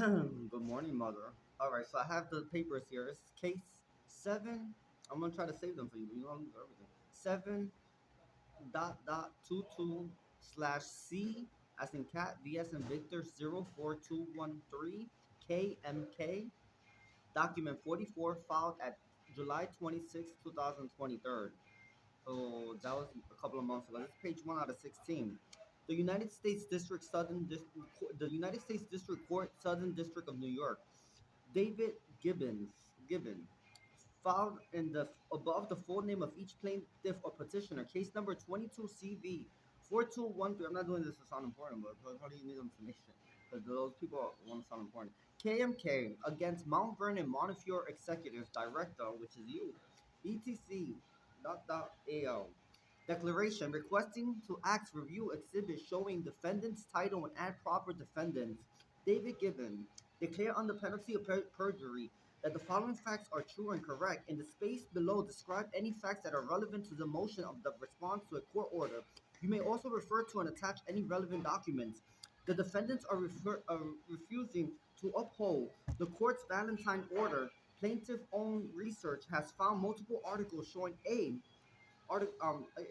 Good morning, mother. All right, so I have the papers here. It's case seven. I'm gonna try to save them for you. You know, everything. 7.22/C as in cat, V as in Victor 04213 KMK. Document 44 filed at July 26, 2023. So that was a couple of months ago. This is page 1 out of 16. The United States District Southern the United States District Court Southern District of New York. David Gibbon filed in the above the full name of each plaintiff or petitioner. Case number 22 CV 4213. I'm not doing this to sound important, but how do you need information? Because those people want to sound important. KMK against Mount Vernon Montefiore Executive Director, which is you. ETC AL. Declaration requesting to act review exhibit showing defendant's title and add proper defendants. David Gibbon declare under penalty of perjury that the following facts are true and correct. In the space below, describe any facts that are relevant to the motion of the response to a court order. You may also refer to and attach any relevant documents. The defendants are refusing to uphold the court's Valentine order. Plaintiff own research has found multiple articles showing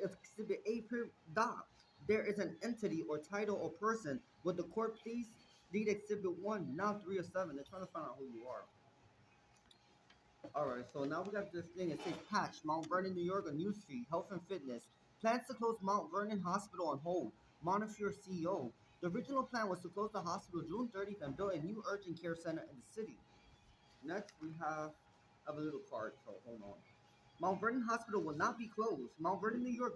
exhibit A per dot. There is an entity or title or person. Would the court please read exhibit 1, now 3 or 7? They're trying to find out who you are. Alright, so now we got this thing. It says patch, Mount Vernon, New York, a newsfeed, health and fitness. Plans to close Mount Vernon Hospital on hold. Montefiore CEO. The original plan was to close the hospital June 30th and build a new urgent care center in the city. Next, we have a little card, so hold on. Mount Vernon Hospital will not be closed. Mount Vernon, New York,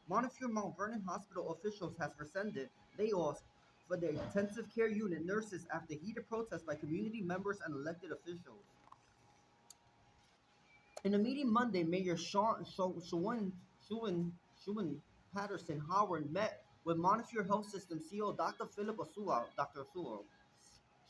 Montefiore Mount Vernon Hospital officials has rescinded layoffs for their intensive care unit nurses after heated protests by community members and elected officials. In a meeting Monday, Mayor Shuan Patterson Howard met with Montefiore Health System CEO Dr. Philip Asua, Dr. Asua,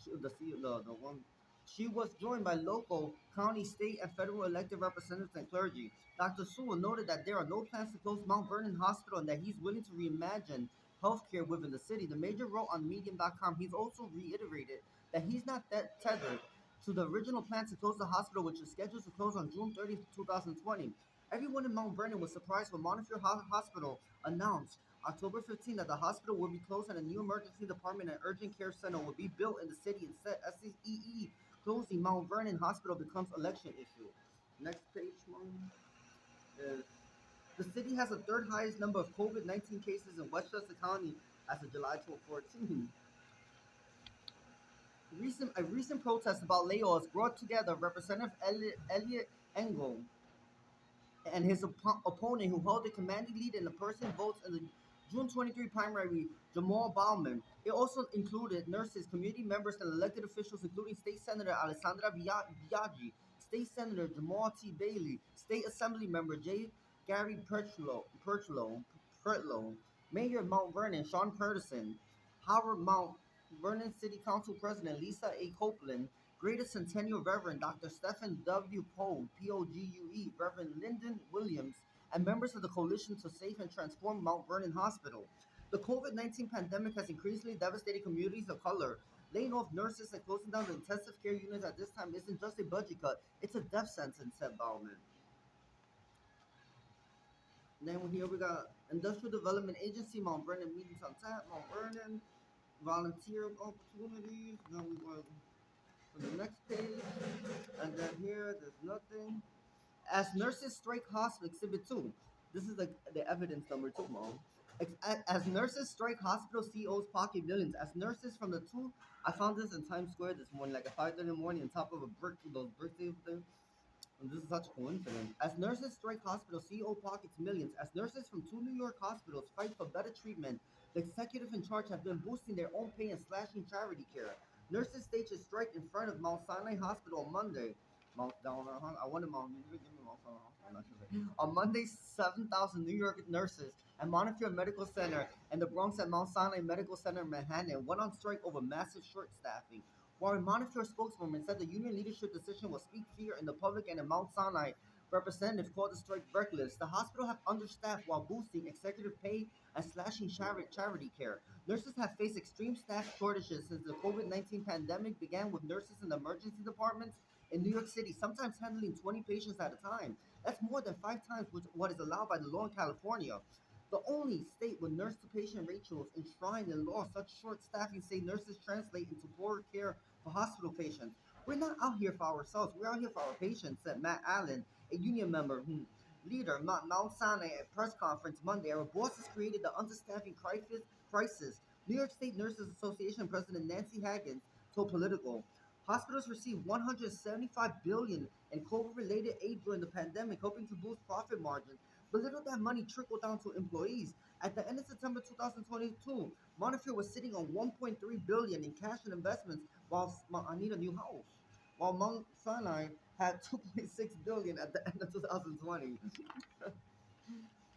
the one. She was joined by local, county, state, and federal elected representatives and clergy. Dr. Sewell noted that there are no plans to close Mount Vernon Hospital and that he's willing to reimagine healthcare within the city. The major wrote on Medium.com. He's also reiterated that he's not that tethered to the original plan to close the hospital, which is scheduled to close on June 30th, 2020. Everyone in Mount Vernon was surprised when Montefiore Hospital announced October 15th that the hospital will be closed and a new emergency department and urgent care center will be built in the city. Instead, SCEE closing Mount Vernon Hospital becomes election issue. Next page, Mom, is the city has the third highest number of COVID-19 cases in Westchester County as of July 14. A recent protest about layoffs brought together Representative Elliot Engel and his opponent, who held the commanding lead in the person votes in the June 23 primary, Jamal Bauman. It also included nurses, community members, and elected officials, including State Senator Alessandra Biaggi, State Senator Jamal T. Bailey, State Assembly Member J. Gary Pertlow, Mayor Mount Vernon Sean Pedersen, Howard Mount Vernon City Council President Lisa A. Copeland, Greater Centennial Reverend Dr. Stephen W. Pogue, POGUE, Reverend Lyndon Williams, and members of the Coalition to Save and Transform Mount Vernon Hospital. The COVID-19 pandemic has increasingly devastated communities of color. Laying off nurses and closing down the intensive care units at this time isn't just a budget cut, it's a death sentence, said Bauman. Then here we got Industrial Development Agency, Mount Vernon meetings on tap, Mount Vernon, volunteer opportunities. Then we go to the next page, and then here there's nothing. As nurses strike hospital, exhibit 2. This is the evidence number 2, Mom. As nurses strike hospital CEOs pocket millions. As nurses from the two, I found this in Times Square this morning, like at 5:30 in the morning, on top of a brick, those birthday things. And this is such a coincidence. As nurses strike hospital, CEO pockets millions. As nurses from two New York hospitals fight for better treatment, the executive in charge have been boosting their own pay and slashing charity care. Nurses staged a strike in front of Mount Sinai Hospital on Monday. Mount down, I wanted Mount. Give me Mount Sinai Hospital. I'm not sure. On Monday, 7,000 New York nurses and Montefiore Medical Center and the Bronx at Mount Sinai Medical Center in Manhattan went on strike over massive short staffing. While a Montefiore spokeswoman said the union leadership decision will speak fear in the public and in Mount Sinai, Representatives called the strike reckless. The hospital have understaffed while boosting executive pay and slashing charity care. Nurses have faced extreme staff shortages since the COVID-19 pandemic began, with nurses in the emergency departments in New York City sometimes handling 20 patients at a time. That's more than 5 times what is allowed by the law in California. The only state with nurse to patient ratios enshrined in law, such short staffing say nurses translate into poorer care for hospital patients. We're not out here for ourselves, we're out here for our patients, said Matt Allen, a union member leader, Mount Sinai, at press conference Monday. Our bosses created the understaffing crisis. New York State Nurses Association President Nancy Haggins told Political. Hospitals received 175 billion in COVID-related aid during the pandemic, hoping to boost profit margins. But little that money trickled down to employees. At the end of September 2022, Montefiore was sitting on 1.3 billion in cash and investments, while I need a new house. While Mount Sinai had 2.6 billion at the end of 2020.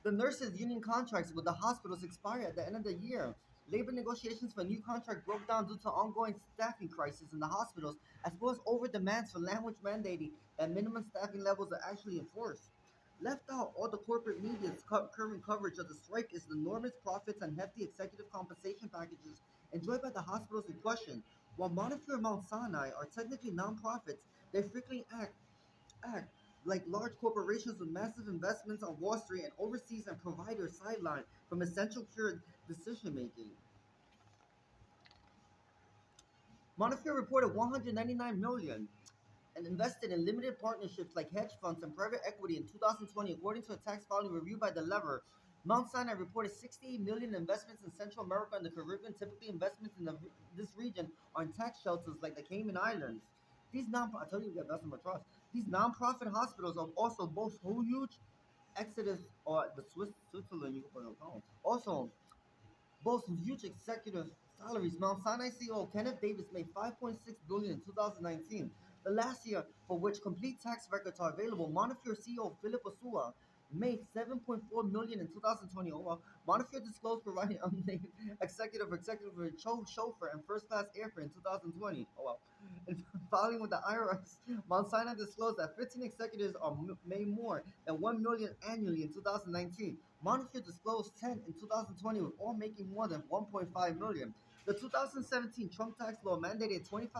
The nurses' union contracts with the hospitals expire at the end of the year. Labor negotiations for a new contract broke down due to ongoing staffing crisis in the hospitals, as well as over demands for language mandating that minimum staffing levels are actually enforced. Left out, all the corporate media's current coverage of the strike is the enormous profits and hefty executive compensation packages enjoyed by the hospitals in question. While Montefiore and Mount Sinai are technically nonprofits, they frequently act like large corporations with massive investments on Wall Street and overseas and providers sidelined from essential care decision making. Montefiore reported 199 million and invested in limited partnerships like hedge funds and private equity in 2020, according to a tax filing review by the Lever. Mount Sinai reported 68 million in investments in Central America and the Caribbean. Typically, investments in this region are in tax shelters like the Cayman Islands. I tell you, that's my trust. These non-profit hospitals are also both huge Exodus or the Switzerland you can put on account. Also, both huge executive salaries. Mount Sinai CEO Kenneth Davis made 5.6 billion in 2019, the last year for which complete tax records are available. Montefiore CEO Philip Osua made 7.4 million in 2020. Oh, well, Montefiore disclosed providing unnamed executive chauffeur and first class airfare in 2020. Oh well. In filing with the IRS, Mount Sinai disclosed that 15 executives are made more than 1 million annually in 2019. Montefiore disclosed 10 in 2020, with all making more than 1.5 million. The 2017 Trump tax law mandated 25%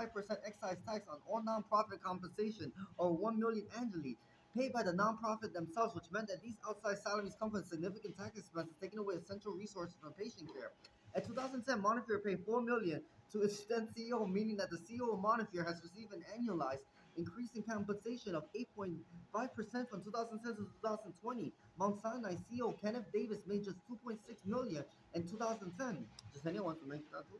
excise tax on all nonprofit compensation, or 1 million annually, paid by the nonprofit themselves, which meant that these outside salaries come with significant tax expenses, taking away essential resources from patient care. In 2010, Montefiore paid 4 million to its then CEO, meaning that the CEO of Montefiore has received an annualized increase in compensation of 8.5% from 2010 to 2020. Mount Sinai CEO Kenneth Davis made just 2.6 million in 2010. Just anyone can make that too,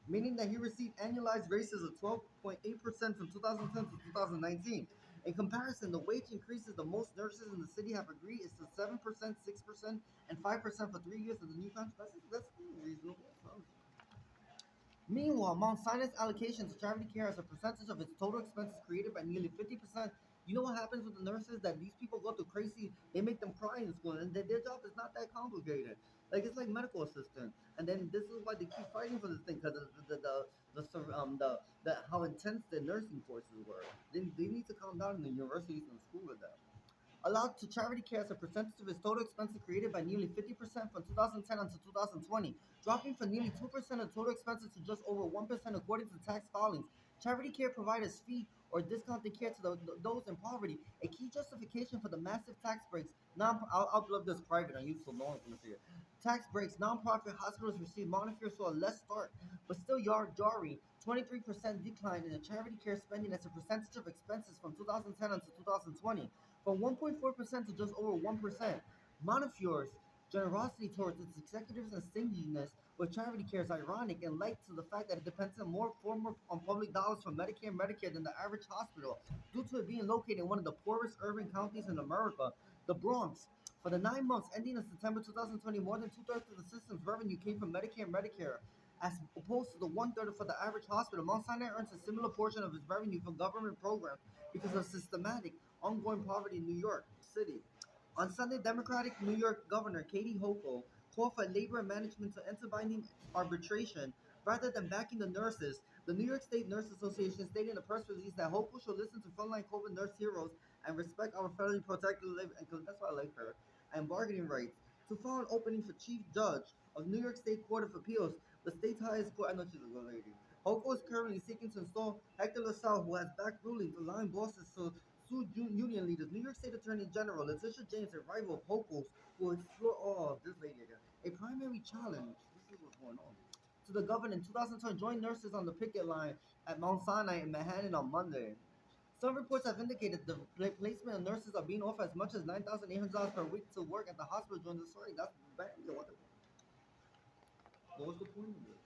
meaning that he received annualized raises of 12.8% from 2010 to 2019. In comparison, the wage increases the most nurses in the city have agreed is to 7%, 6%, and 5% for 3 years of the new contract. That's reasonable. Meanwhile, Mount Sinai's allocation to charity care as a percentage of its total expenses created by nearly 50%. You know what happens with the nurses? That these people go through crazy, they make them cry in school, and their job is not that complicated. Like, it's like medical assistant. And then this is why they keep fighting for this thing, because the how intense the nursing courses were. They need to calm down in the universities and school with that. Allowed to charity care as a percentage of its total expenses created by nearly 50% from 2010 until 2020, dropping from nearly 2% of total expenses to just over 1% according to tax filings. Charity care providers fee or discounted care to those in poverty, a key justification for the massive tax breaks. I'll upload this private on YouTube, no one's gonna see it. Tax breaks, nonprofit hospitals receive Montefiore saw a less start, but still jarring 23% decline in the charity care spending as a percentage of expenses from 2010 until 2020, from 1.4% to just over 1%. Montefiore's generosity towards its executives and stinginess with charity care is ironic in light to the fact that it depends on more on public dollars from Medicare and Medicare than the average hospital, due to it being located in one of the poorest urban counties in America, the Bronx. For the 9 months ending in September 2020, more than two-thirds of the system's revenue came from Medicare and Medicare, as opposed to the one-third for the average hospital. Mount Sinai earns a similar portion of its revenue from government programs because of systematic, ongoing poverty in New York City. On Sunday, Democratic New York Governor Katie Hochul called for labor and management to enter binding arbitration Rather than backing the nurses, the New York State Nurse Association stated in a press release that Hochul should listen to frontline COVID nurse heroes and respect our federally protected living, and that's why I like her, and bargaining rights. To file an opening for Chief Judge of New York State Court of Appeals, the state's highest court. I know she's a good lady. Hochul is currently seeking to install Hector LaSalle, who has backed rulings allowing bosses to sue union leaders. New York State Attorney General Letitia James, a rival of Hochul's, will explore this lady again. A primary challenge. This is what's going on to the governor in 2020 joined nurses on the picket line at Mount Sinai in Manhattan on Monday. Some reports have indicated the placement of nurses are being offered as much as $9,800 per week to work at the hospital during the story. That's bad. What was the point of this?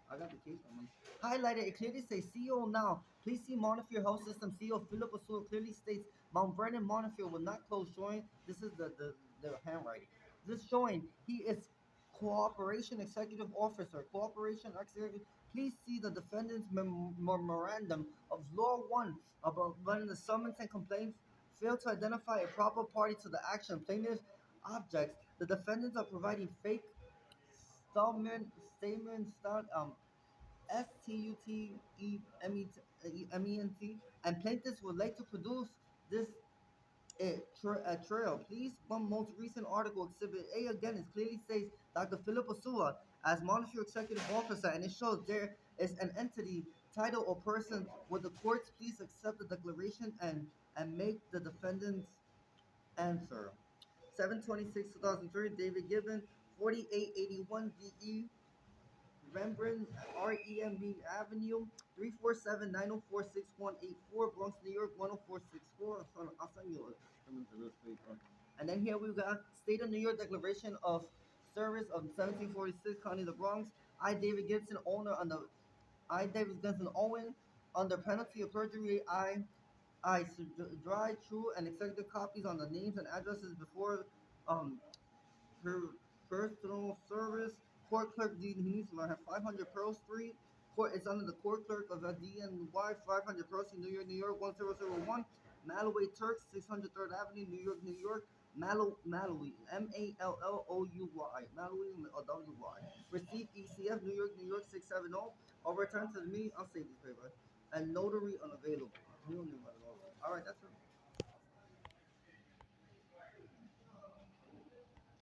I got the case on them. Highlighted, it clearly says CEO now. Please see Montefiore Health System CEO Philip Osula clearly states Mount Vernon Montefiore will not close showing. This is the handwriting. This showing he is Cooperation Executive Officer. Cooperation Executive. Please see the defendant's memorandum of Law 1 about running the summons and complaints failed to identify a proper party to the action. Plaintiff objects. The defendants are providing fake statements, STUTEMENT, and plaintiffs would like to produce this trail. Please, one most recent article, Exhibit A, again, it clearly states Dr. Philip Osula as Montefiore Executive Officer, and it shows there is an entity, title, or person. Would the courts please accept the declaration and make the defendant's answer? 7/26/2003, David Gibbon, 4881 DE Rembrandt, REMB Avenue, 347-904-6184, Bronx, New York, 10464. I'll send you a link to this paper. And then here we got State of New York Declaration of Service of 1746, County of the Bronx. I, David Gibson Owen, under penalty of perjury, I dry, true, and executive copies on the names and addresses before um per personal service. Court clerk D. He needs to learn. Have 500 Pearl Street. Court is under the court clerk of DNY 500 Pearl Street, New York 10001. Malloway Turks, 600 Third Avenue, New York. Mallowy, Mallouy, Mallowy or WY. Receipt ECF, New York 670. Or return to me. I'll save this paper. And notary unavailable.